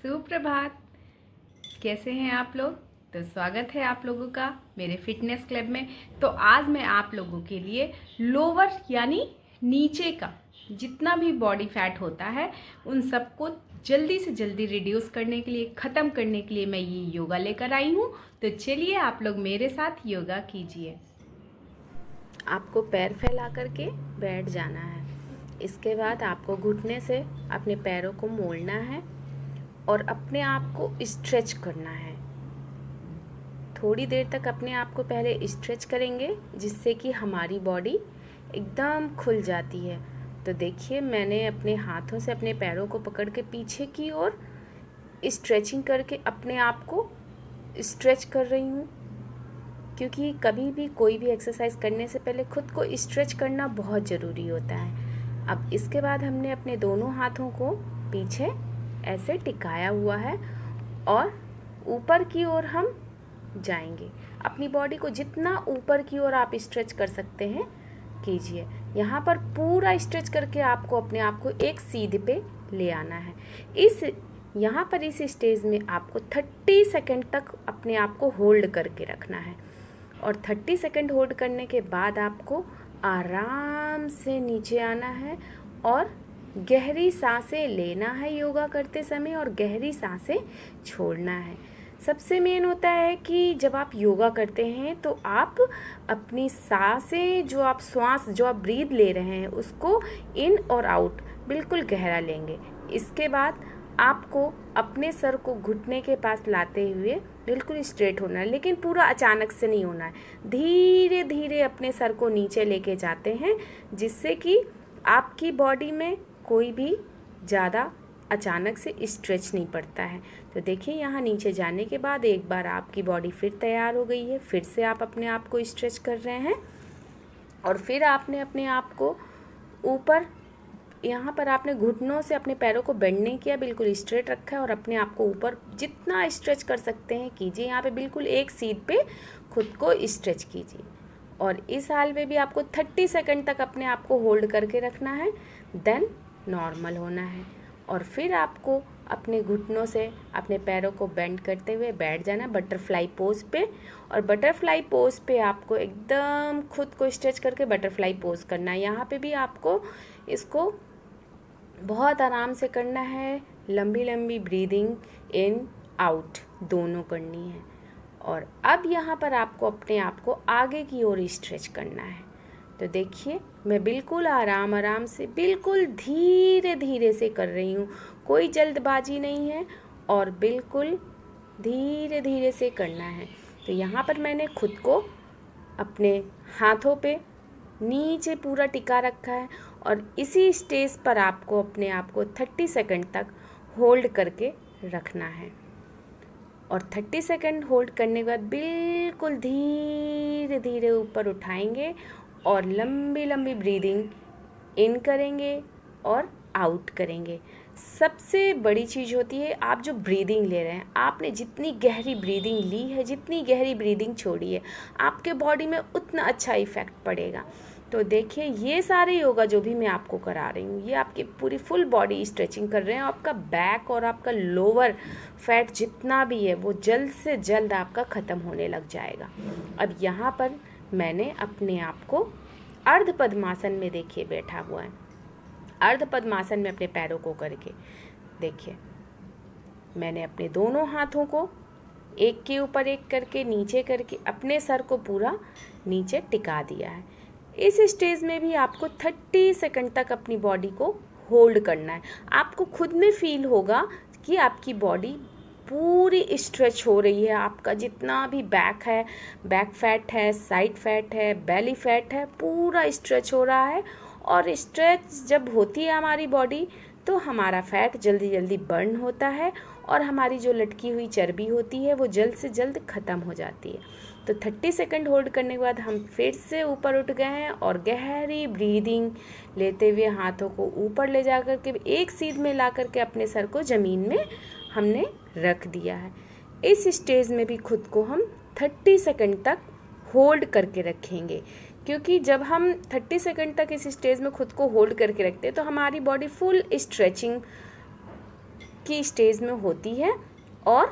सुप्रभात। कैसे हैं आप लोग? तो स्वागत है आप लोगों का मेरे फिटनेस क्लब में। तो आज मैं आप लोगों के लिए लोअर यानी नीचे का जितना भी बॉडी फैट होता है उन सबको जल्दी से जल्दी रिड्यूस करने के लिए, ख़त्म करने के लिए मैं ये योगा लेकर आई हूँ। तो चलिए आप लोग मेरे साथ योगा कीजिए। आपको पैर फैला करके बैठ जाना है। इसके बाद आपको घुटने से अपने पैरों को मोड़ना है और अपने आप को स्ट्रेच करना है। थोड़ी देर तक अपने आप को पहले स्ट्रेच करेंगे जिससे कि हमारी बॉडी एकदम खुल जाती है। तो देखिए, मैंने अपने हाथों से अपने पैरों को पकड़ के पीछे की ओर स्ट्रेचिंग करके अपने आप को स्ट्रेच कर रही हूँ, क्योंकि कभी भी कोई भी एक्सरसाइज करने से पहले खुद को स्ट्रेच करना बहुत ज़रूरी होता है। अब इसके बाद हमने अपने दोनों हाथों को पीछे ऐसे टिकाया हुआ है और ऊपर की ओर हम जाएंगे। अपनी बॉडी को जितना ऊपर की ओर आप स्ट्रेच कर सकते हैं कीजिए। यहाँ पर पूरा स्ट्रेच करके आपको अपने आप को एक सीधे पे ले आना है। यहाँ पर इस स्टेज में आपको 30 सेकंड तक अपने आप को होल्ड करके रखना है और 30 सेकंड होल्ड करने के बाद आपको आराम से नीचे आना है और गहरी सांसें लेना है योगा करते समय और गहरी सांसें छोड़ना है। सबसे मेन होता है कि जब आप योगा करते हैं तो आप अपनी सांसें जो आप ब्रीद ले रहे हैं उसको इन और आउट बिल्कुल गहरा लेंगे। इसके बाद आपको अपने सर को घुटने के पास लाते हुए बिल्कुल स्ट्रेट होना है, लेकिन पूरा अचानक से नहीं होना है। धीरे धीरे अपने सर को नीचे लेके जाते हैं जिससे कि आपकी बॉडी में कोई भी ज़्यादा अचानक से स्ट्रेच नहीं पड़ता है। तो देखिए, यहाँ नीचे जाने के बाद एक बार आपकी बॉडी फिर तैयार हो गई है। फिर से आप अपने आप को स्ट्रेच कर रहे हैं और फिर आपने अपने आप को ऊपर, यहाँ पर आपने घुटनों से अपने पैरों को बेंड नहीं किया, बिल्कुल स्ट्रेट रखा है और अपने आप को ऊपर जितना स्ट्रेच कर सकते हैं कीजिए। यहाँ पे बिल्कुल एक सीध पे खुद को स्ट्रेच कीजिए और इस हाल में भी आपको 30 सेकंड तक अपने आप को होल्ड करके रखना है, देन नॉर्मल होना है और फिर आपको अपने घुटनों से अपने पैरों को बेंड करते हुए बैठ जाना बटरफ्लाई पोज पे। और बटरफ्लाई पोज पे आपको एकदम खुद को स्ट्रेच करके बटरफ्लाई पोज करना है। यहाँ पे भी आपको इसको बहुत आराम से करना है, लंबी लंबी ब्रीदिंग इन आउट दोनों करनी है। और अब यहाँ पर आपको अपने आप को आगे की ओर स्ट्रेच करना है। तो देखिए, मैं बिल्कुल आराम से बिल्कुल धीरे धीरे से कर रही हूँ, कोई जल्दबाजी नहीं है और बिल्कुल धीरे धीरे से करना है। तो यहाँ पर मैंने खुद को अपने हाथों पे नीचे पूरा टिका रखा है और इसी स्टेज पर आपको अपने आप को 30 सेकंड तक होल्ड करके रखना है और 30 सेकंड होल्ड करने के बाद बिल्कुल धीरे धीरे ऊपर उठाएंगे और लंबी लंबी ब्रीदिंग इन करेंगे और आउट करेंगे। सबसे बड़ी चीज़ होती है, आप जो ब्रीदिंग ले रहे हैं, आपने जितनी गहरी ब्रीदिंग ली है, जितनी गहरी ब्रीदिंग छोड़ी है, आपके बॉडी में उतना अच्छा इफ़ेक्ट पड़ेगा। तो देखिए, ये सारे योगा जो भी मैं आपको करा रही हूँ ये आपकी पूरी फुल बॉडी स्ट्रेचिंग कर रहे हैं। आपका बैक और आपका लोअर फैट जितना भी है वो जल्द से जल्द आपका ख़त्म होने लग जाएगा। अब यहाँ पर मैंने अपने आप को अर्ध पद्मासन में देखिए बैठा हुआ है। अर्ध पद्मासन में अपने पैरों को करके देखिए, मैंने अपने दोनों हाथों को एक के ऊपर एक करके नीचे करके अपने सर को पूरा नीचे टिका दिया है। इस स्टेज में भी आपको 30 सेकंड तक अपनी बॉडी को होल्ड करना है। आपको खुद में फील होगा कि आपकी बॉडी पूरी स्ट्रेच हो रही है। आपका जितना भी बैक है, बैक फैट है, साइड फैट है, बेली फैट है, पूरा स्ट्रेच हो रहा है। और स्ट्रेच जब होती है हमारी बॉडी तो हमारा फैट जल्दी जल्दी बर्न होता है और हमारी जो लटकी हुई चर्बी होती है वो जल्द से जल्द ख़त्म हो जाती है। तो 30 सेकंड होल्ड करने के बाद हम फिर से ऊपर उठ गए हैं और गहरी ब्रीदिंग लेते हुए हाथों को ऊपर ले जा कर के एक सीध में ला कर के अपने सर को ज़मीन में हमने रख दिया है। इस स्टेज में भी खुद को हम 30 सेकंड तक होल्ड करके रखेंगे, क्योंकि जब हम 30 सेकंड तक इस स्टेज में खुद को होल्ड करके रखते हैं तो हमारी बॉडी फुल स्ट्रेचिंग की स्टेज में होती है और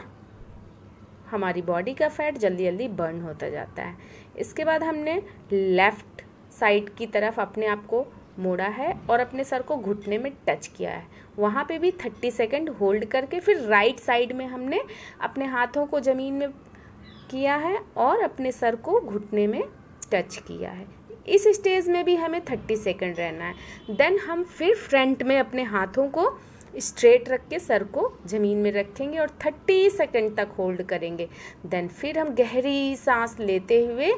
हमारी बॉडी का फैट जल्दी जल्दी बर्न होता जाता है। इसके बाद हमने लेफ़्ट साइड की तरफ अपने आप को मोड़ा है और अपने सर को घुटने में टच किया है। वहाँ पे भी 30 सेकंड होल्ड करके फिर राइट साइड में हमने अपने हाथों को ज़मीन में किया है और अपने सर को घुटने में टच किया है। इस स्टेज में भी हमें 30 सेकंड रहना है। देन हम फिर फ्रंट में अपने हाथों को स्ट्रेट रख के सर को ज़मीन में रखेंगे और 30 सेकंड तक होल्ड करेंगे। देन फिर हम गहरी सांस लेते हुए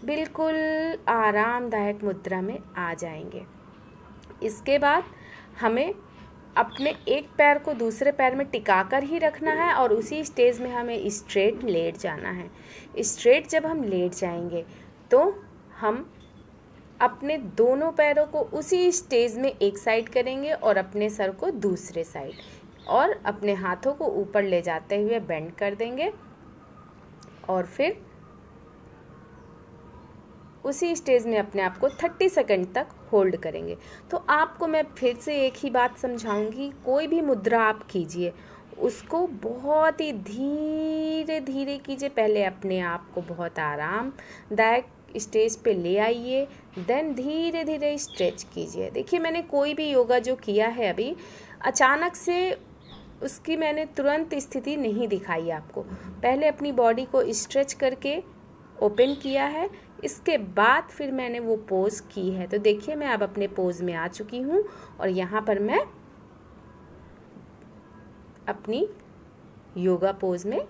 बिल्कुल आरामदायक मुद्रा में आ जाएंगे। इसके बाद हमें अपने एक पैर को दूसरे पैर में टिका कर ही रखना है और उसी स्टेज में हमें स्ट्रेट लेट जाना है। स्ट्रेट जब हम लेट जाएंगे तो हम अपने दोनों पैरों को उसी स्टेज में एक साइड करेंगे और अपने सर को दूसरे साइड और अपने हाथों को ऊपर ले जाते हुए बेंड कर देंगे और फिर उसी स्टेज में अपने आप को 30 सेकंड तक होल्ड करेंगे। तो आपको मैं फिर से एक ही बात समझाऊंगी, कोई भी मुद्रा आप कीजिए उसको बहुत ही धीरे धीरे कीजिए। पहले अपने आप को बहुत आरामदायक स्टेज पे ले आइए, देन धीरे धीरे स्ट्रेच कीजिए। देखिए मैंने कोई भी योगा जो किया है अभी अचानक से उसकी मैंने तुरंत स्थिति नहीं दिखाई आपको। पहले अपनी बॉडी को स्ट्रेच करके ओपन किया है, इसके बाद फिर मैंने वो पोज़ की है। तो देखिए मैं अब अपने पोज़ में आ चुकी हूँ और यहाँ पर मैं अपनी योगा पोज़ में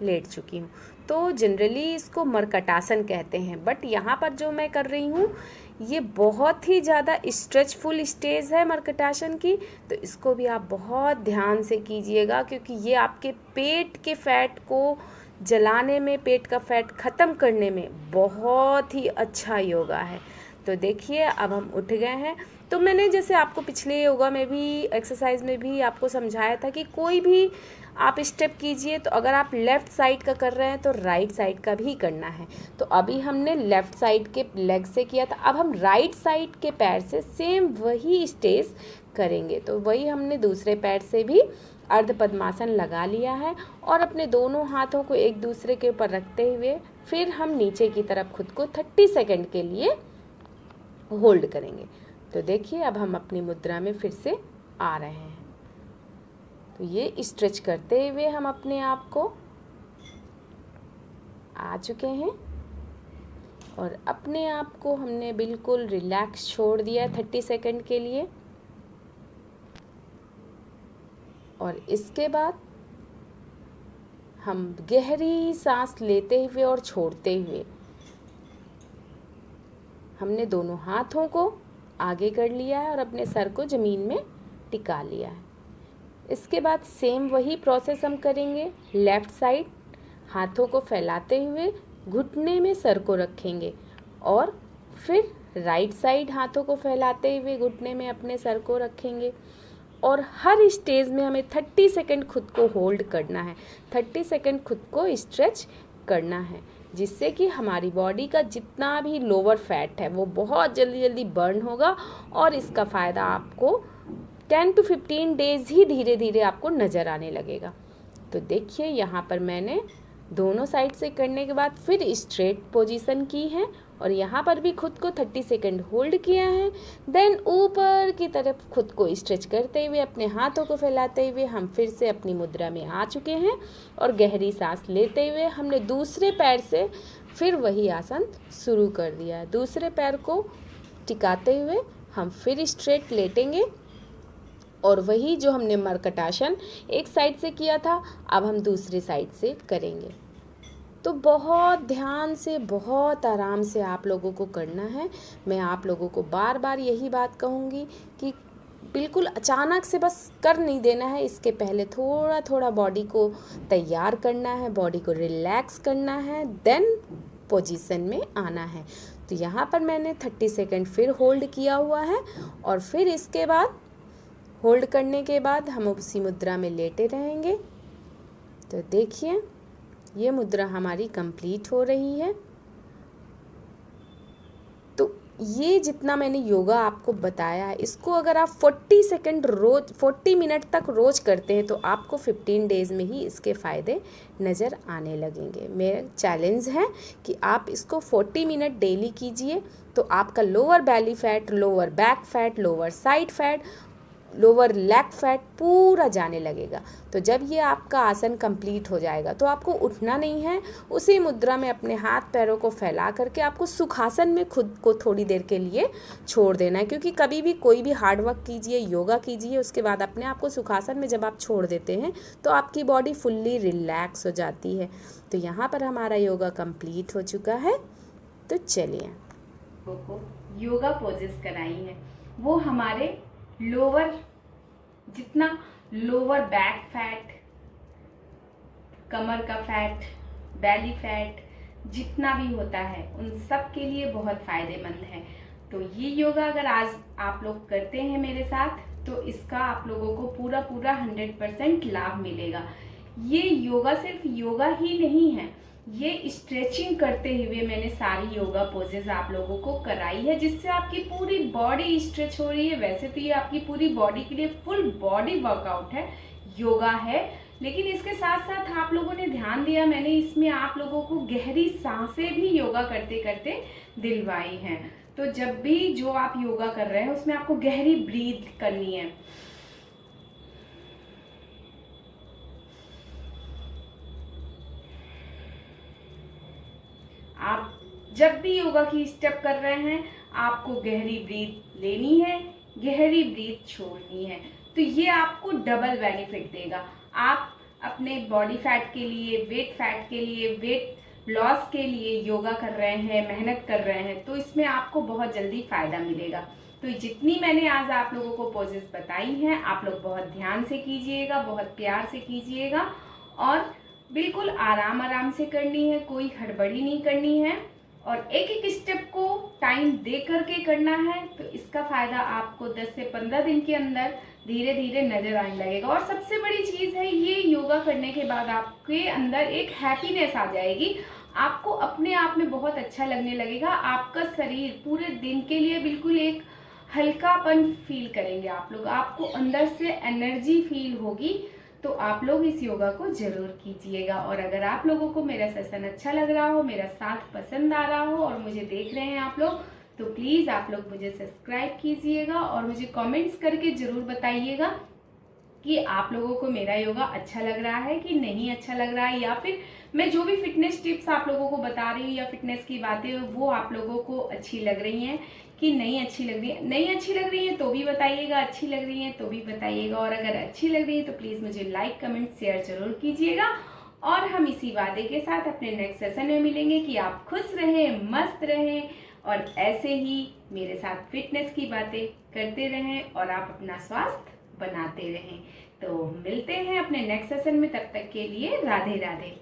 लेट चुकी हूँ। तो जनरली इसको मरकटासन कहते हैं, बट यहाँ पर जो मैं कर रही हूँ ये बहुत ही ज़्यादा स्ट्रेचफुल स्टेज है मरकटासन की। तो इसको भी आप बहुत ध्यान से कीजिएगा क्योंकि ये आपके पेट के फैट को जलाने में, पेट का फैट ख़त्म करने में बहुत ही अच्छा योगा है। तो देखिए अब हम उठ गए हैं। तो मैंने जैसे आपको पिछले योगा में भी, एक्सरसाइज में भी आपको समझाया था कि कोई भी आप स्टेप कीजिए तो अगर आप लेफ़्ट साइड का कर रहे हैं तो राइट साइड का भी करना है। तो अभी हमने लेफ़्ट साइड के लेग से किया था, अब हम राइट साइड के पैर से सेम वही स्टेज करेंगे। तो वही हमने दूसरे पैर से भी अर्ध पद्मासन लगा लिया है और अपने दोनों हाथों को एक दूसरे के ऊपर रखते हुए फिर हम नीचे की तरफ खुद को 30 सेकंड के लिए होल्ड करेंगे। तो देखिए अब हम अपनी मुद्रा में फिर से आ रहे हैं। तो ये स्ट्रेच करते हुए हम अपने आप को आ चुके हैं और अपने आप को हमने बिल्कुल रिलैक्स छोड़ दिया 30 सेकंड के लिए। और इसके बाद हम गहरी सांस लेते हुए और छोड़ते हुए हमने दोनों हाथों को आगे कर लिया है और अपने सर को ज़मीन में टिका लिया है। इसके बाद सेम वही प्रोसेस हम करेंगे। लेफ़्ट साइड हाथों को फैलाते हुए घुटने में सर को रखेंगे और फिर राइट साइड हाथों को फैलाते हुए घुटने में अपने सर को रखेंगे और हर स्टेज में हमें 30 सेकंड खुद को होल्ड करना है, 30 सेकंड खुद को स्ट्रेच करना है, जिससे कि हमारी बॉडी का जितना भी लोअर फैट है वो बहुत जल्दी जल्दी बर्न होगा और इसका फ़ायदा आपको 10 to 15 डेज़ ही धीरे धीरे आपको नज़र आने लगेगा। तो देखिए यहाँ पर मैंने दोनों साइड से करने के बाद फिर स्ट्रेट पोजीशन की है और यहाँ पर भी खुद को 30 सेकंड होल्ड किया है। देन ऊपर की तरफ खुद को स्ट्रेच करते हुए अपने हाथों को फैलाते हुए हम फिर से अपनी मुद्रा में आ चुके हैं और गहरी सांस लेते हुए हमने दूसरे पैर से फिर वही आसन शुरू कर दिया है। दूसरे पैर को टिकाते हुए हम फिर स्ट्रेट लेटेंगे और वही जो हमने मरकटासन एक साइड से किया था अब हम दूसरी साइड से करेंगे। तो बहुत ध्यान से, बहुत आराम से आप लोगों को करना है। मैं आप लोगों को बार बार यही बात कहूँगी कि बिल्कुल अचानक से बस कर नहीं देना है। इसके पहले थोड़ा थोड़ा बॉडी को तैयार करना है, बॉडी को रिलैक्स करना है, देन पोजीशन में आना है। तो यहाँ पर मैंने 30 सेकंड फिर होल्ड किया हुआ है और फिर इसके बाद होल्ड करने के बाद हम उसी मुद्रा में लेटे रहेंगे। तो देखिए ये मुद्रा हमारी कंप्लीट हो रही है। तो ये जितना मैंने योगा आपको बताया है, इसको अगर आप 40 मिनट तक रोज़ करते हैं तो आपको 15 डेज़ में ही इसके फ़ायदे नज़र आने लगेंगे। मेरा चैलेंज है कि आप इसको 40 मिनट डेली कीजिए, तो आपका lower belly fat, lower back fat, lower side fat, lower leg fat पूरा जाने लगेगा। तो जब ये आपका आसन कंप्लीट हो जाएगा तो आपको उठना नहीं है, उसी मुद्रा में अपने हाथ पैरों को फैला करके आपको सुखासन में खुद को थोड़ी देर के लिए छोड़ देना है। क्योंकि कभी भी कोई भी हार्ड वर्क कीजिए, योगा कीजिए, उसके बाद अपने आप को सुखासन में जब आप छोड़ देते हैं तो आपकी बॉडी फुल्ली रिलैक्स हो जाती है। तो यहाँ पर हमारा योगा कंप्लीट हो चुका है। तो चलिए, को योगा पोजेस कराई हैं, वो हमारे लोअर, जितना लोअर बैक फैट, कमर का फैट, बैली फैट जितना भी होता है उन सब के लिए बहुत फायदेमंद है। तो ये योगा अगर आज आप लोग करते हैं मेरे साथ तो इसका आप लोगों को पूरा 100% लाभ मिलेगा। ये योगा सिर्फ योगा ही नहीं है, ये स्ट्रेचिंग करते हुए मैंने सारी योगा पोजेस आप लोगों को कराई है, जिससे आपकी पूरी बॉडी स्ट्रेच हो रही है। वैसे तो ये आपकी पूरी बॉडी के लिए फुल बॉडी वर्कआउट है, योगा है, लेकिन इसके साथ साथ आप लोगों ने ध्यान दिया, मैंने इसमें आप लोगों को गहरी सांसें भी योगा करते करते दिलवाई हैं। तो जब भी जो आप योगा कर रहे हैं उसमें आपको गहरी ब्रीथ करनी है। आप जब भी योगा की स्टेप कर रहे हैं आपको गहरी ब्रीथ लेनी है, गहरी ब्रीथ छोड़नी है। तो ये आपको डबल बेनिफिट देगा। आप अपने बॉडी फैट के लिए, वेट फैट के लिए, वेट लॉस के लिए योगा कर रहे हैं, मेहनत कर रहे हैं, तो इसमें आपको बहुत जल्दी फायदा मिलेगा। तो जितनी मैंने आज आप लोगों को पोजेस बताई हैं आप लोग बहुत ध्यान से कीजिएगा, बहुत प्यार से कीजिएगा और बिल्कुल आराम आराम से करनी है, कोई हड़बड़ी नहीं करनी है और एक एक स्टेप को टाइम दे करके करना है। तो इसका फायदा आपको 10 से 15 दिन के अंदर धीरे धीरे नजर आने लगेगा। और सबसे बड़ी चीज है, ये योगा करने के बाद आपके अंदर एक हैप्पीनेस आ जाएगी, आपको अपने आप में बहुत अच्छा लगने लगेगा। आपका शरीर पूरे दिन के लिए बिल्कुल एक हल्कापन फील करेंगे आप लोग, आपको अंदर से एनर्जी फील होगी। तो आप लोग इस योगा को जरूर कीजिएगा। और अगर आप लोगों को मेरा सेशन अच्छा लग रहा हो, मेरा साथ पसंद आ रहा हो और मुझे देख रहे हैं आप लोग, तो प्लीज़ आप लोग मुझे सब्सक्राइब कीजिएगा और मुझे कमेंट्स करके ज़रूर बताइएगा कि आप लोगों को मेरा योगा अच्छा लग रहा है कि नहीं अच्छा लग रहा है, या फिर मैं जो भी फिटनेस टिप्स आप लोगों को बता रही हूँ या फिटनेस की बातें वो आप लोगों को अच्छी लग रही हैं कि नहीं अच्छी लग रही है। नहीं अच्छी लग रही है तो भी बताइएगा, अच्छी लग रही है तो भी बताइएगा। और अगर अच्छी लग रही है तो प्लीज़ मुझे लाइक, कमेंट, शेयर जरूर कीजिएगा। और हम इसी वादे के साथ अपने नेक्स्ट सेशन में मिलेंगे कि आप खुश रहें, मस्त रहें और ऐसे ही मेरे साथ फिटनेस की बातें करते रहें और आप अपना स्वास्थ्य बनाते रहें। तो मिलते हैं अपने नेक्स्ट सेशन में, तब तक के लिए राधे राधे।